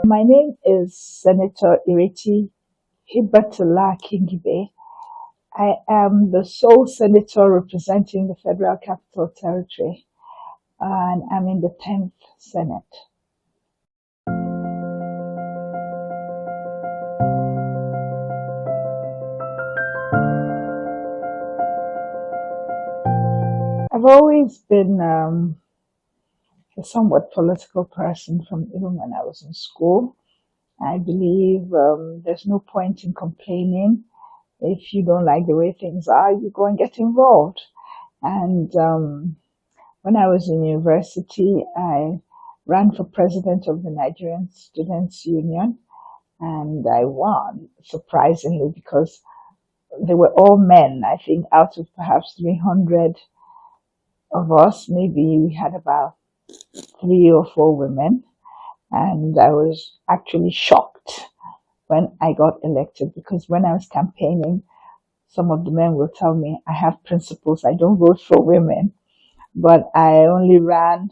My name is Senator Ireti Heebah Kingibe. I am the sole senator representing the Federal Capital Territory, and I'm in the 10th Senate. I've always been a somewhat political person from even when I was in school. I believe there's no point in complaining. If you don't like the way things are, you go and get involved. And when I was in university, I ran for president of the Nigerian Students Union, and I won, surprisingly, because they were all men. I think out of perhaps 300 of us, maybe we had about 3 or 4 women. And I was actually shocked when I got elected, because when I was campaigning, some of the men will tell me, I have principles, I don't vote for women, but I only ran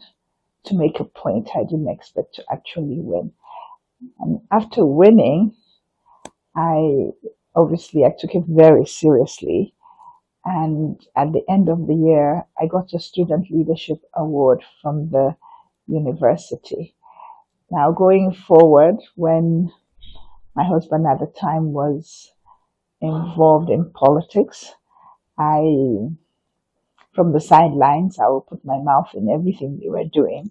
to make a point. I didn't expect to actually win. And after winning, I took it very seriously. And at the end of the year, I got a student leadership award from the university. Now, going forward, when my husband at the time was involved in politics, from the sidelines, I would put my mouth in everything they were doing.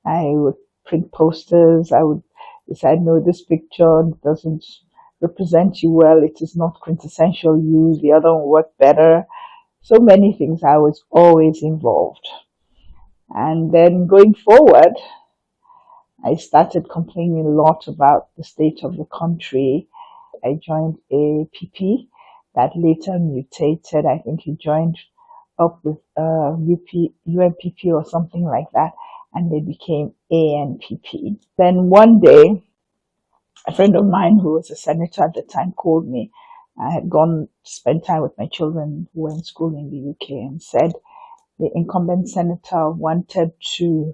I would print posters. I would decide, no, this picture doesn't represent you well. It is not quintessential you. The other one worked better. So many things. I was always involved. And then going forward, I started complaining a lot about the state of the country. I joined APP that later mutated. I think he joined up with UNPP or something like that, and they became ANPP. Then one day, a friend of mine who was a senator at the time called me. I had gone to spend time with my children who were in school in the UK, and said the incumbent senator she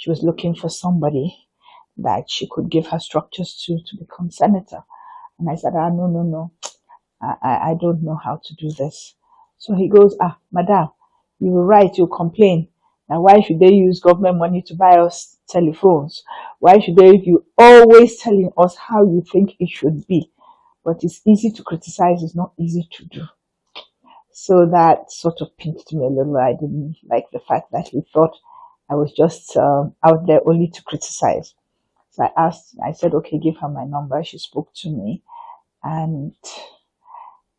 was looking for somebody that she could give her structures to become senator. And I said, no, I don't know how to do this. So he goes, madam, you were right, you complain. Now, why should they use government money to buy us telephones? Why should you always telling us how you think it should be? But it's easy to criticize, it's not easy to do. So that sort of pinched me a little. I didn't like the fact that he thought I was just out there only to criticize. So I said, okay, give her my number. She spoke to me, and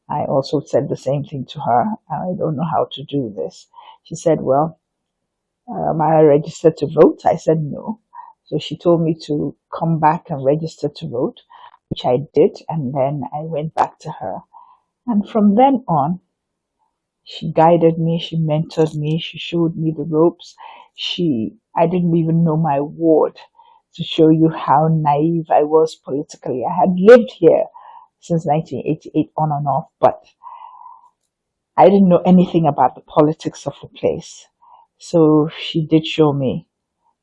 I also said the same thing to her. I don't know how to do this. She said, well, am I registered to vote? I said no. So she told me to come back and register to vote, which I did. And then I went back to her. And from then on, she guided me, she mentored me, she showed me the ropes. I didn't even know my ward, to show you how naive I was politically. I had lived here since 1988 on and off, but I didn't know anything about the politics of the place. So she did show me,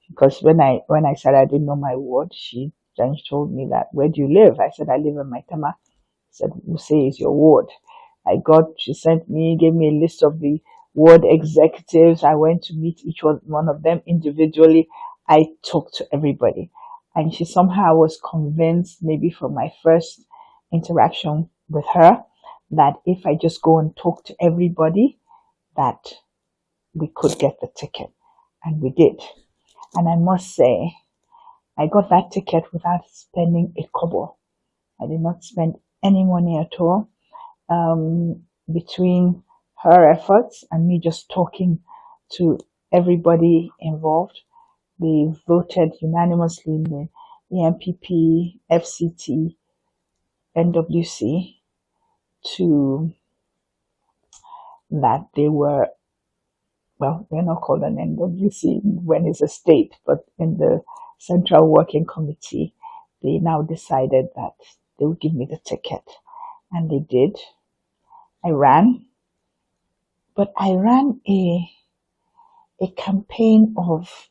because when I said I didn't know my ward, she told me that, where do you live? I said, I live in Maitama. She said, Wuse is your ward. She gave me a list of the ward executives. I went to meet each one of them individually. I talked to everybody. And she somehow was convinced, maybe from my first interaction with her, that if I just go and talk to everybody, that we could get the ticket. And we did. And I must say, I got that ticket without spending a kobo. I did not spend any money at all. Between her efforts and me just talking to everybody involved, they voted unanimously in the EMPP, FCT, NWC that they were, well, they're not called an NWC when it's a state, but in the Central Working Committee, they now decided that they would give me the ticket. And they did. I ran, but I ran a campaign of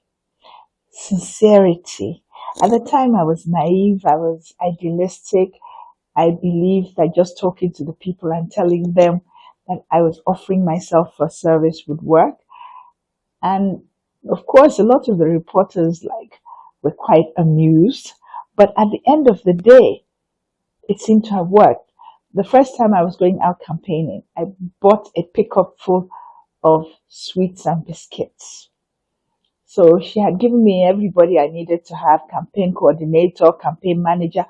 sincerity. At the time, I was naive, I was idealistic. I believed that just talking to the people and telling them that I was offering myself for service would work. And of course, a lot of the reporters were quite amused. But at the end of the day, it seemed to have worked. The first time I was going out campaigning, I bought a pickup full of sweets and biscuits. So she had given me everybody I needed to have: campaign coordinator, campaign manager,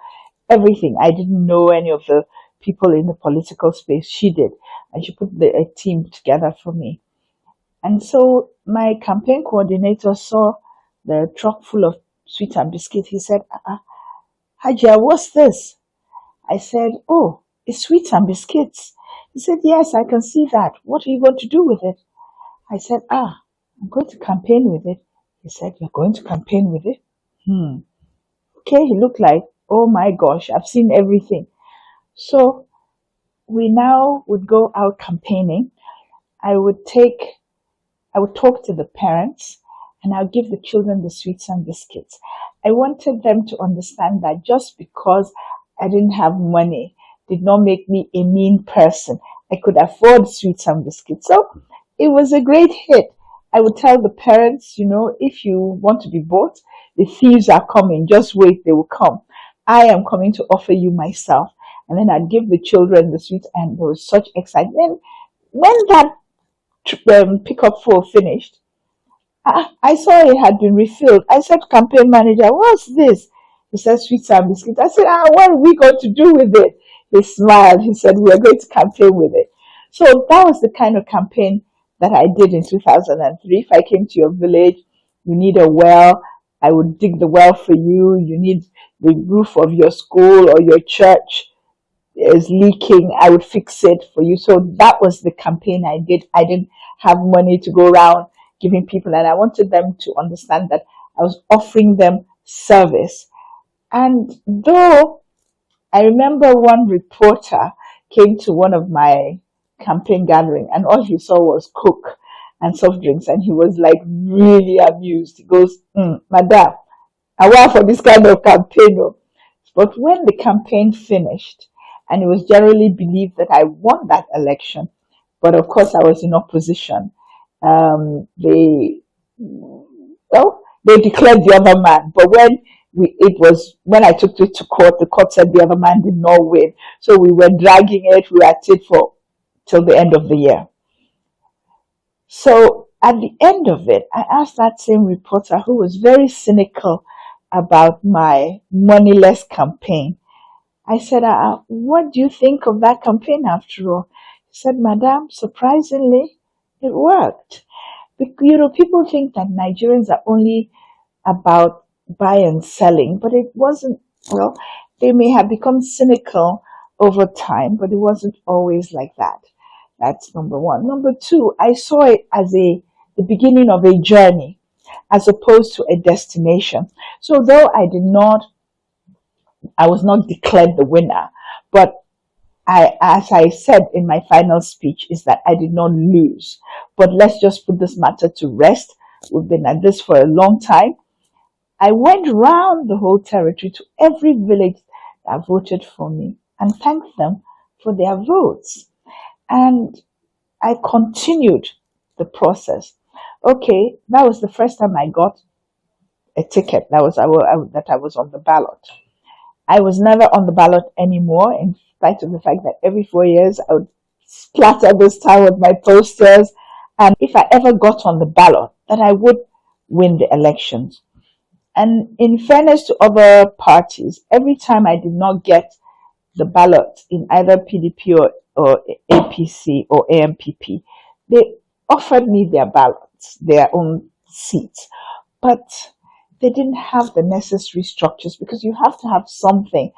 everything. I didn't know any of the people in the political space. She did. And she put a team together for me. And so my campaign coordinator saw the truck full of sweets and biscuits. He said, Hajia, what's this? I said, oh, it's sweets and biscuits. He said, yes, I can see that. What are you going to do with it? I said, I'm going to campaign with it. He said, you're going to campaign with it? Okay, he looked like, oh my gosh, I've seen everything. So we now would go out campaigning. I would talk to the parents, and I'll give the children the sweets and biscuits. I wanted them to understand that just because I didn't have money did not make me a mean person. I could afford sweets and biscuits. So it was a great hit. I would tell the parents, if you want to be bought, the thieves are coming. Just wait, they will come. I am coming to offer you myself. And then I'd give the children the sweets, and there was such excitement. When that pickup full finished, I saw it had been refilled. I said, campaign manager, what's this? He said, sweets and biscuits. I said, what are we going to do with it? He smiled. He said, we are going to campaign with it. So that was the kind of campaign that I did in 2003. If I came to your village, you need a well, I would dig the well for you. You need the roof of your school or your church is leaking, I would fix it for you. So that was the campaign I did. I didn't have money to go around giving people, and I wanted them to understand that I was offering them service. And though I remember one reporter came to one of my campaign gathering, and all he saw was Coke and soft drinks, and he was like really amused. He goes, Madam, I want for this kind of campaign. But when the campaign finished, and it was generally believed that I won that election, but of course I was in opposition. They declared the other man. But when I took it to court, the court said the other man did not win. So we were dragging it. We were at it till the end of the year. So at the end of it, I asked that same reporter, who was very cynical about my moneyless campaign, I said, what do you think of that campaign after all? He said, Madam, surprisingly, it worked. People think that Nigerians are only about buy and selling, but it wasn't. Well, they may have become cynical over time, but it wasn't always like that. That's number one. Number two, I saw it as the beginning of a journey as opposed to a destination. So though I was not declared the winner, but as I said in my final speech, is that I did not lose. But let's just put this matter to rest. We've been at this for a long time. I went round the whole territory to every village that voted for me and thanked them for their votes. And I continued the process. Okay, that was the first time I got a ticket. That I was on the ballot. I was never on the ballot anymore, in spite of the fact that every 4 years I would splatter this town with my posters. And if I ever got on the ballot, that I would win the elections. And in fairness to other parties, every time I did not get the ballot in either PDP or APC or AMPP, they offered me their ballots, their own seats. But they didn't have the necessary structures, because you have to have something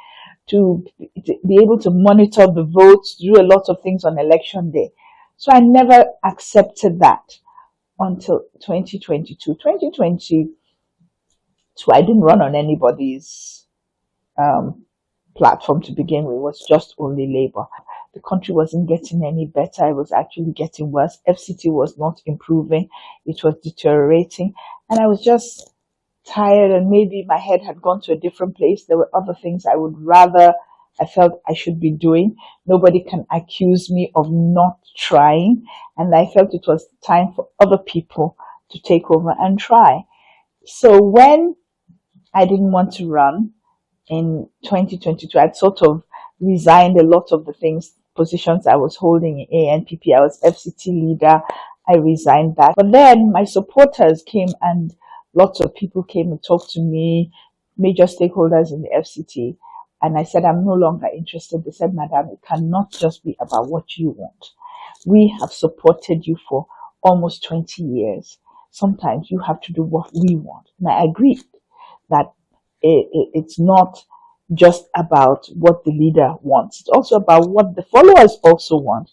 to be able to monitor the votes, do a lot of things on election day. So I never accepted that until 2022. 2022, I didn't run on anybody's platform to begin with. It was just only Labour. The country wasn't getting any better. It was actually getting worse. FCT was not improving. It was deteriorating. And I was just tired and maybe my head had gone to a different place. There were other things I felt I should be doing. Nobody can accuse me of not trying. And I felt it was time for other people to take over and try. So when I didn't want to run in 2022, I'd sort of resigned a lot of the positions I was holding in ANPP. I was FCT leader. I resigned that. But then my supporters came and lots of people came and talked to me, major stakeholders in the FCT. And I said, I'm no longer interested. They said, Madam, it cannot just be about what you want. We have supported you for almost 20 years. Sometimes you have to do what we want. And I agreed that it's not just about what the leader wants. It's also about what the followers also want.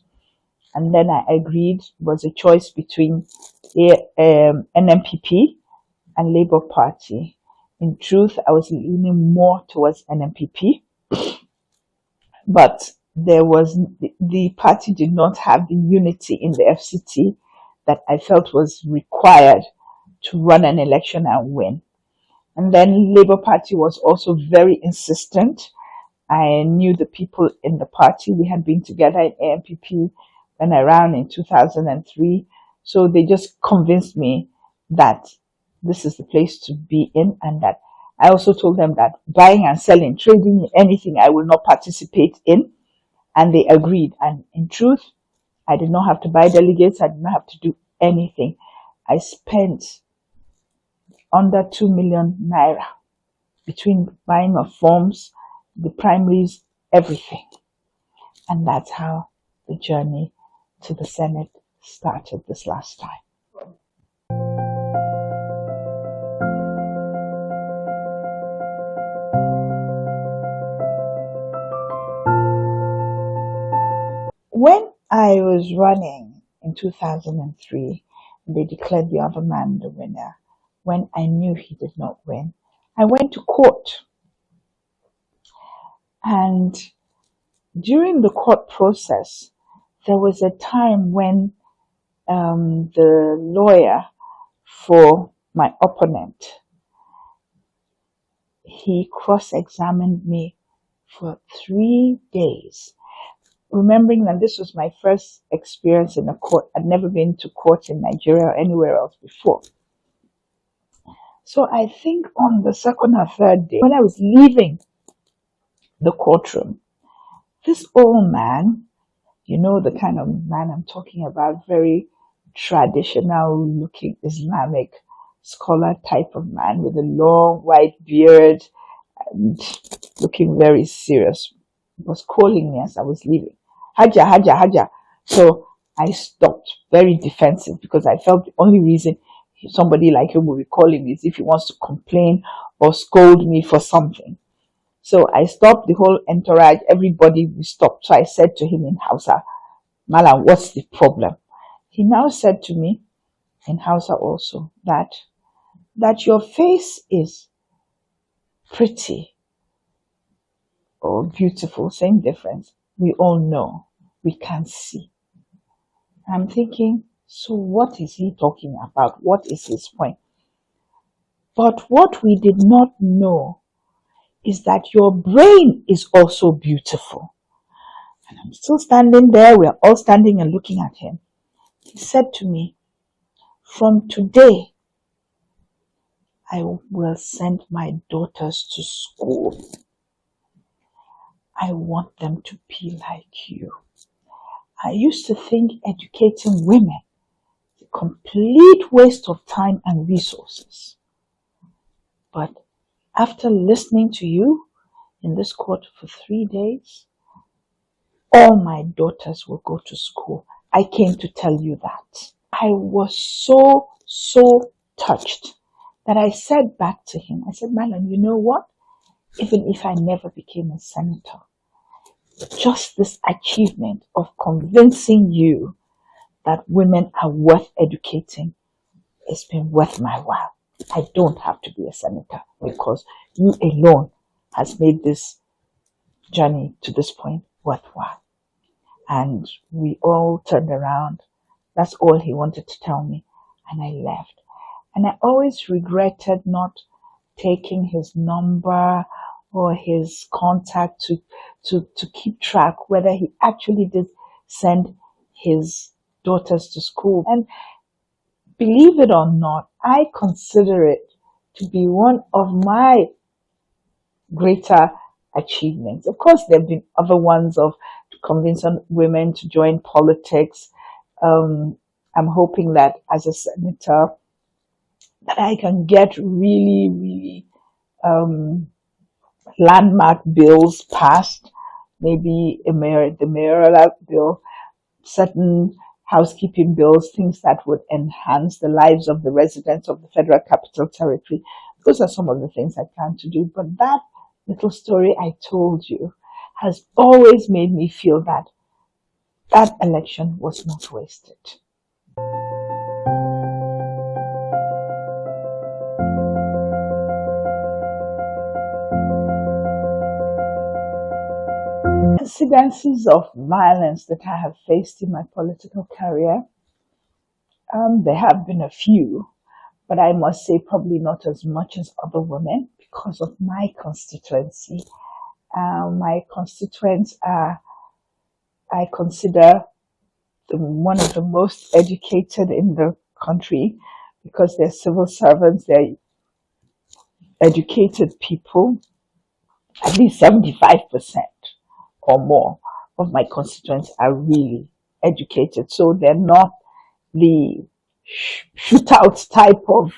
And then I agreed it was a choice between NMPP and Labour Party. In truth, I was leaning more towards NMPP, but the party did not have the unity in the FCT that I felt was required to run an election and win. And then Labour Party was also very insistent. I knew the people in the party. We had been together in ANPP and around in 2003. So they just convinced me that this is the place to be in, and that I also told them that buying and selling, trading, anything I will not participate in. And they agreed. And in truth, I did not have to buy delegates. I did not have to do anything. I spent under 2 million naira between buying of forms, the primaries, everything. And that's how the journey to the Senate started this last time. When I was running in 2003, they declared the other man the winner. When I knew he did not win, I went to court. And during the court process, there was a time when the lawyer for my opponent, he cross-examined me for 3 days. Remembering that this was my first experience in a court. I'd never been to court in Nigeria or anywhere else before. So I think on the second or third day, when I was leaving the courtroom, this old man, you know the kind of man I'm talking about, very traditional looking Islamic scholar type of man with a long white beard and looking very serious, was calling me as I was leaving. Haja, Haja, Haja. So I stopped, very defensive, because I felt the only reason somebody like him will be calling me is if he wants to complain or scold me for something. So I stopped, the whole entourage, everybody stopped. So I said to him in Hausa, Malam, what's the problem? He now said to me in Hausa also that your face is pretty or beautiful, same difference. We all know, we can see. I'm thinking, so what is he talking about? What is his point? But what we did not know is that your brain is also beautiful. And I'm still standing there. We're all standing and looking at him. He said to me, from today, I will send my daughters to school. I want them to be like you. I used to think educating women is a complete waste of time and resources. But after listening to you in this court for 3 days, all my daughters will go to school. I came to tell you that. I was so touched that I said back to him, I said, Malam, you know what? Even if I never became a senator, just this achievement of convincing you that women are worth educating, it's been worth my while. I don't have to be a senator because you alone has made this journey to this point worthwhile. And we all turned around. That's all he wanted to tell me. And I left. And I always regretted not taking his number or his contact to keep track whether he actually did send his daughters to school. And believe it or not, I consider it to be one of my greater achievements. Of course, there have been other ones of to convince women to join politics. I'm hoping that as a senator, that I can get really, really landmark bills passed. Maybe the mayoral bill, certain housekeeping bills, things that would enhance the lives of the residents of the Federal Capital Territory. Those are some of the things I plan to do. But that little story I told you has always made me feel that that election was not wasted. Incidences of violence that I have faced in my political career, there have been a few, but I must say probably not as much as other women because of my constituency. My constituents are, I consider them one of the most educated in the country because they're civil servants, they're educated people. At least 75% or more of my constituents are really educated. So they're not the shootout type of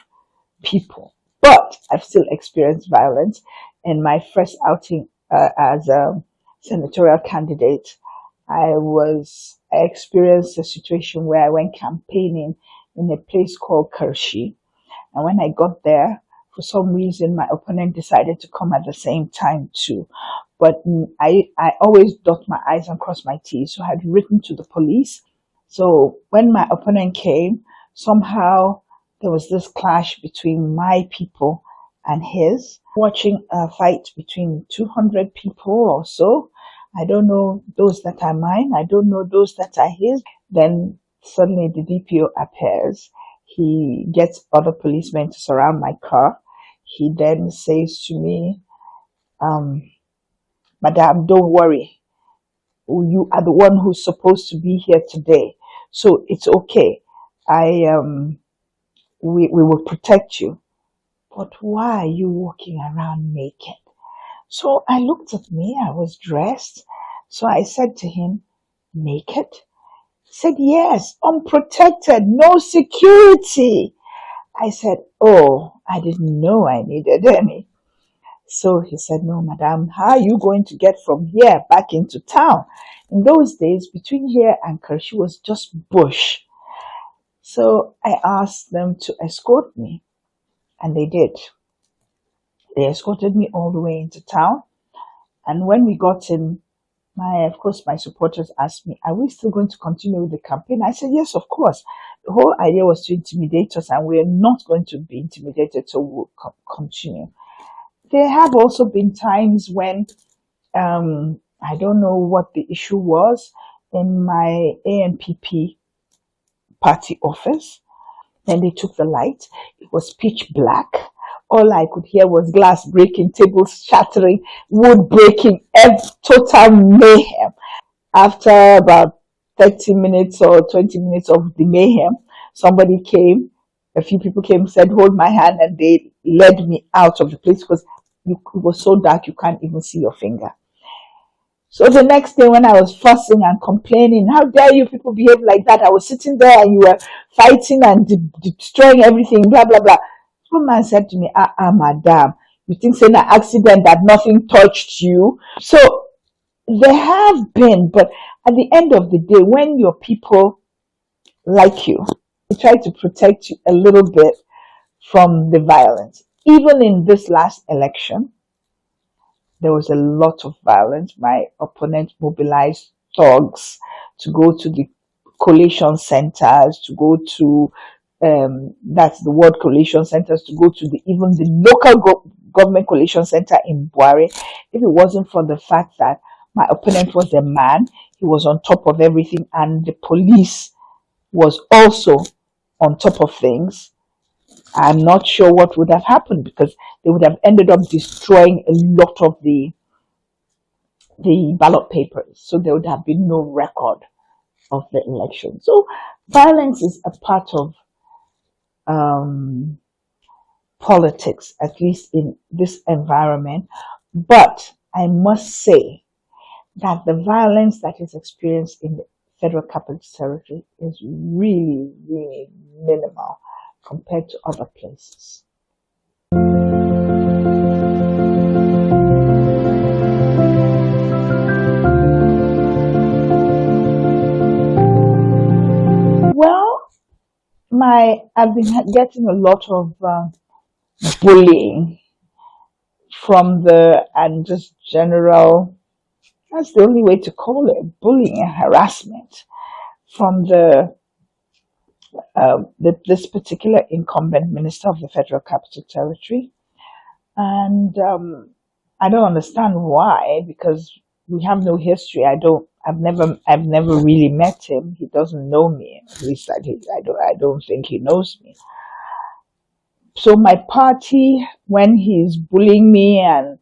people. But I've still experienced violence. In my first outing as a senatorial candidate, I experienced a situation where I went campaigning in a place called Kershi. And when I got there, for some reason, my opponent decided to come at the same time too. But I always dot my I's and cross my T's. So I had written to the police. So when my opponent came, somehow there was this clash between my people and his, watching a fight between 200 people or so. I don't know those that are mine. I don't know those that are his. Then suddenly the DPO appears. He gets other policemen to surround my car. He then says to me, Madam, don't worry. You are the one who's supposed to be here today. So it's okay. We will protect you. But why are you walking around naked? So I looked at me. I was dressed. So I said to him, naked? He said, yes, unprotected, no security. I said, oh, I didn't know I needed any. So he said, no, madam, how are you going to get from here back into town? In those days, between here and Kershi was just bush. So I asked them to escort me, and they did. They escorted me all the way into town. And when we got in, of course, my supporters asked me, are we still going to continue with the campaign? I said, yes, of course. The whole idea was to intimidate us, and we're not going to be intimidated, so we'll continue. There have also been times when, I don't know what the issue was in my ANPP party office. Then they took the light. It was pitch black. All I could hear was glass breaking, tables shattering, wood breaking, total mayhem. After about 30 minutes or 20 minutes of the mayhem, somebody came, a few people came, said, hold my hand, and they led me out of the place because it was so dark you can't even see your finger. So the next day when I was fussing and complaining, how dare you people behave like that? I was sitting there and you were fighting and destroying everything, blah, blah, blah. One man said to me, madam, you think it's an accident that nothing touched you? So there have been, but at the end of the day, when your people like you, they try to protect you a little bit from the violence. Even in this last election, there was a lot of violence. My opponent mobilized thugs to go to the collation centers, to go to, that's the word collation centers, to go to even the local government collation center in Buare. If it wasn't for the fact that my opponent was a man, he was on top of everything, and the police was also on top of things, I'm not sure what would have happened, because they would have ended up destroying a lot of the ballot papers. So there would have been no record of the election. So violence is a part of politics, at least in this environment. But I must say that the violence that is experienced in the Federal Capital Territory is really, really minimal compared to other places. Well, I've been getting a lot of bullying from and just general, that's the only way to call it, bullying and harassment from this particular incumbent minister of the Federal Capital Territory. And I don't understand why, because we have no history. I've never really met him. He doesn't know me. At least I don't think he knows me. So my party, when he's bullying me and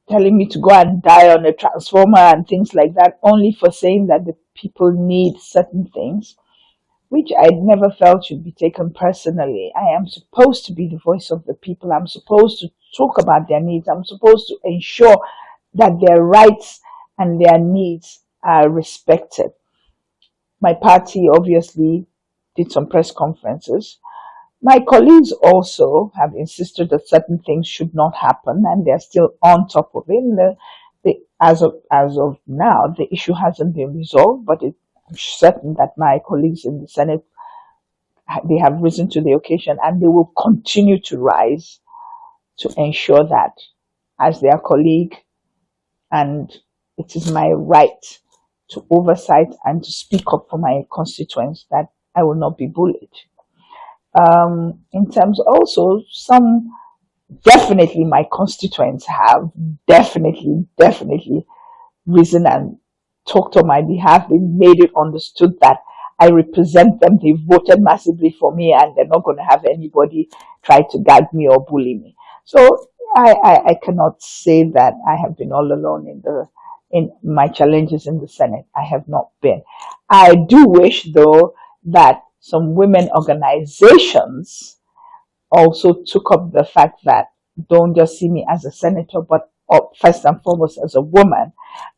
telling me to go and die on a transformer and things like that, only for saying that the people need certain things, which I never felt should be taken personally. I am supposed to be the voice of the people. I'm supposed to talk about their needs. I'm supposed to ensure that their rights and their needs are respected. My party obviously did some press conferences. My colleagues also have insisted that certain things should not happen, and they're still on top of it. As of now, the issue hasn't been resolved, but I'm certain that my colleagues in the Senate, they have risen to the occasion, and they will continue to rise to ensure that, as their colleague, and it is my right to oversight and to speak up for my constituents, that I will not be bullied. In terms also, definitely my constituents have definitely risen and talked on my behalf. They made it understood that I represent them. They voted massively for me, and they're not going to have anybody try to gag me or bully me. So I cannot say that I have been all alone in my challenges in the Senate. I have not been. I do wish, though, that some women organizations also took up the fact that don't just see me as a senator, but first and foremost as a woman,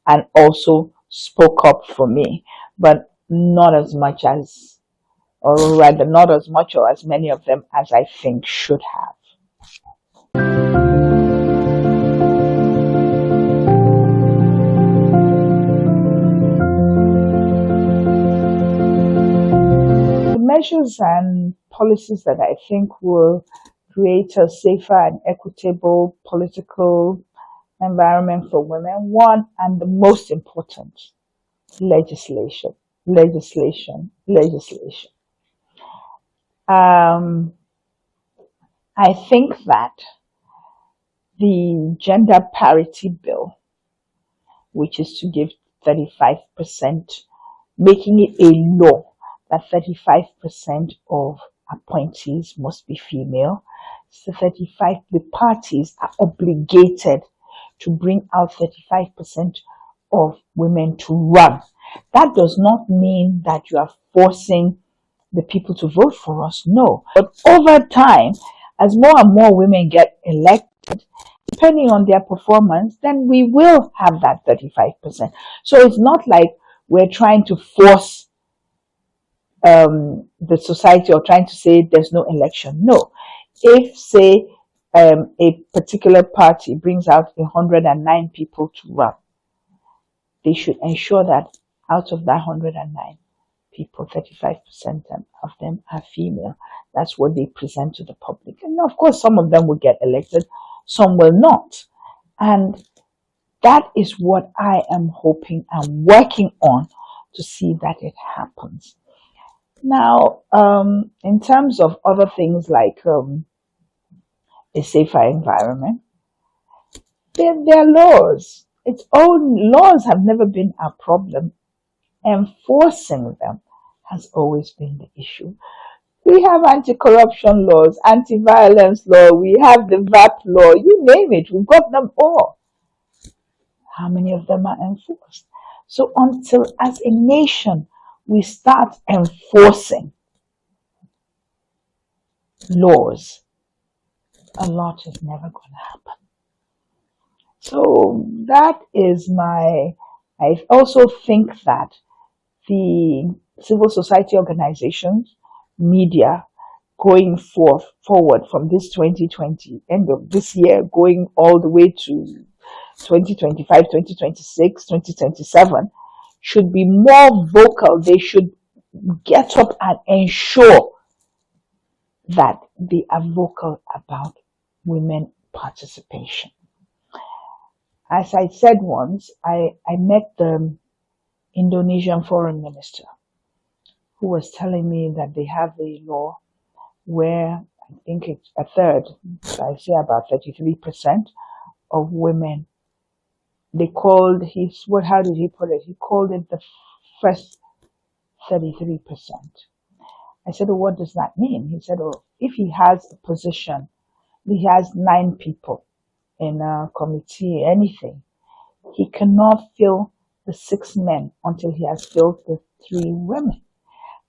and also spoke up for me, but not as much as, or rather not as much or as many of them as I think should have. Measures and policies that I think will create a safer and equitable political environment for women. One, and the most important, legislation. I think that the gender parity bill, which is to give 35%, making it a law that 35% of appointees must be female. So the parties are obligated to bring out 35% of women to run. That does not mean that you are forcing the people to vote for us, no. But over time, as more and more women get elected, depending on their performance, then we will have that 35%. So it's not like we're trying to force the society or trying to say there's no election. No. If, say, a particular party brings out 109 people to run, they should ensure that out of that 109 people, 35% of them are female. That's what they present to the public. And of course, some of them will get elected, some will not. And that is what I am hoping and working on to see that it happens. Now, in terms of other things like a safer environment, there are laws. Laws have never been a problem. Enforcing them has always been the issue. We have anti-corruption laws, anti-violence law, we have the VAP law, you name it, we've got them all. How many of them are enforced? So until as a nation we start enforcing laws, a lot is never going to happen. So that is I also think that the civil society organizations, media, going forward from this 2020, end of this year, going all the way to 2025, 2026, 2027, should be more vocal. They should get up and ensure that they are vocal about women participation. As I said once, I met the Indonesian foreign minister who was telling me that they have a law where I think it's a third, so I say about 33% of women, they called how did he put it? He called it the first 33%. I said, oh, what does that mean? He said, oh, if he has a position, he has 9 people in a committee, anything, he cannot fill the 6 men until he has filled the 3 women.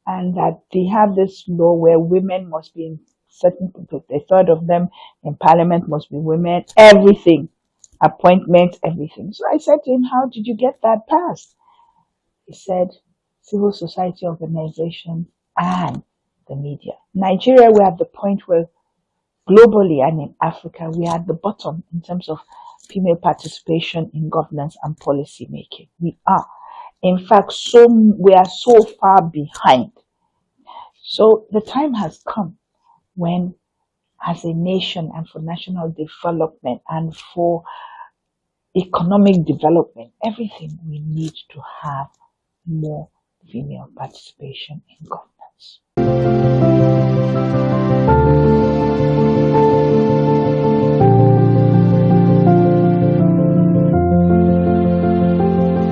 And that they have this law where women must be in certain people, a third of them in parliament must be women, everything, appointments, everything. So I said to him, how did you get that passed? He said, civil society organizations and the media. Nigeria, we're at the point where globally and in Africa, we are at the bottom in terms of female participation in governance and policy making. We are. In fact, we are so far behind. So the time has come when, as a nation and for national development and for economic development, everything, we need to have more female participation in governance.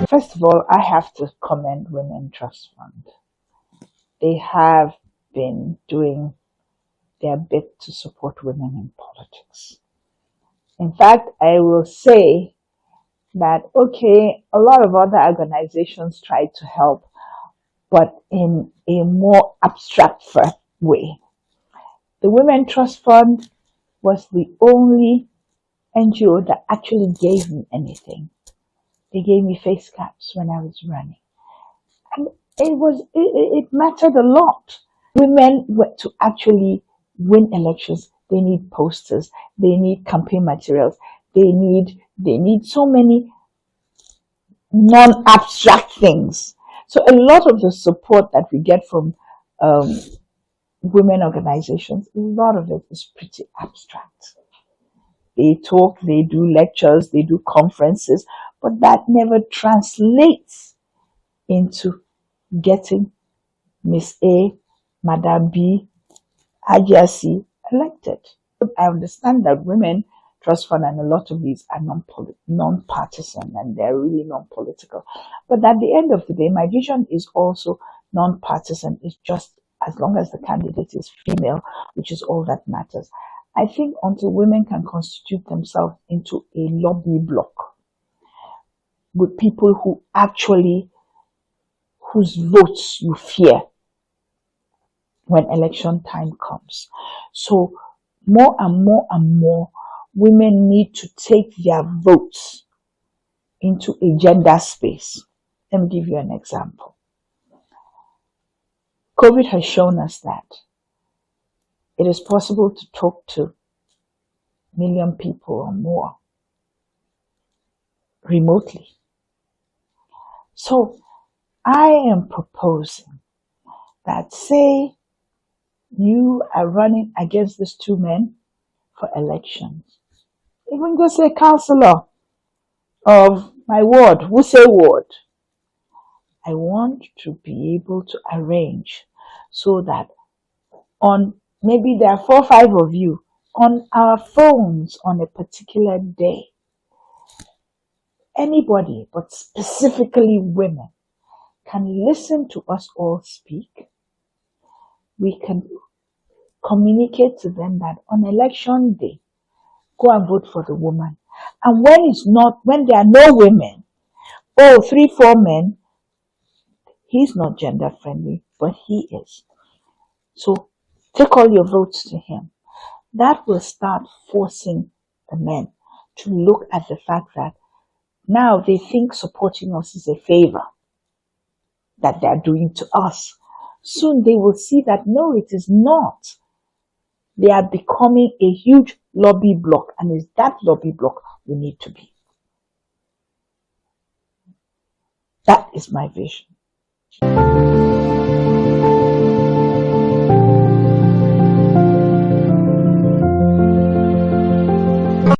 First of all, I have to commend Women Trust Fund. They have been doing their bit to support women in politics. In fact, I will say that, okay, a lot of other organizations try to help, but in a more abstract way. The Women Trust Fund was the only NGO that actually gave me anything. They gave me face caps when I was running. And it mattered a lot. Women were to actually win elections. They need posters. They need campaign materials. They need so many non-abstract things. So a lot of the support that we get from women organizations, a lot of it is pretty abstract. They talk, they do lectures, they do conferences, but that never translates into getting Miss A, Madam B, Ajia C elected. I understand that Women Trust Fund and a lot of these are non-partisan and they're really non-political. But at the end of the day, my vision is also non-partisan. It's just as long as the candidate is female, which is all that matters. I think until women can constitute themselves into a lobby bloc with people whose votes you fear when election time comes. So more and more and more women need to take their votes into a gender space. Let me give you an example. COVID has shown us that it is possible to talk to 1 million people or more remotely. So I am proposing that, say you are running against these 2 men for elections, even just a councillor of my ward, Wuse ward, I want to be able to arrange so that on maybe there are 4 or 5 of you on our phones on a particular day, anybody, but specifically women, can listen to us all speak. We can communicate to them that on election day, go and vote for the woman. And when there are no women, 3, 4 men, he's not gender friendly, but he is. So take all your votes to him. That will start forcing the men to look at the fact that now they think supporting us is a favor that they are doing to us. Soon they will see that no, it is not. They are becoming a huge lobby block, and it's that lobby block we need to be. That is my vision.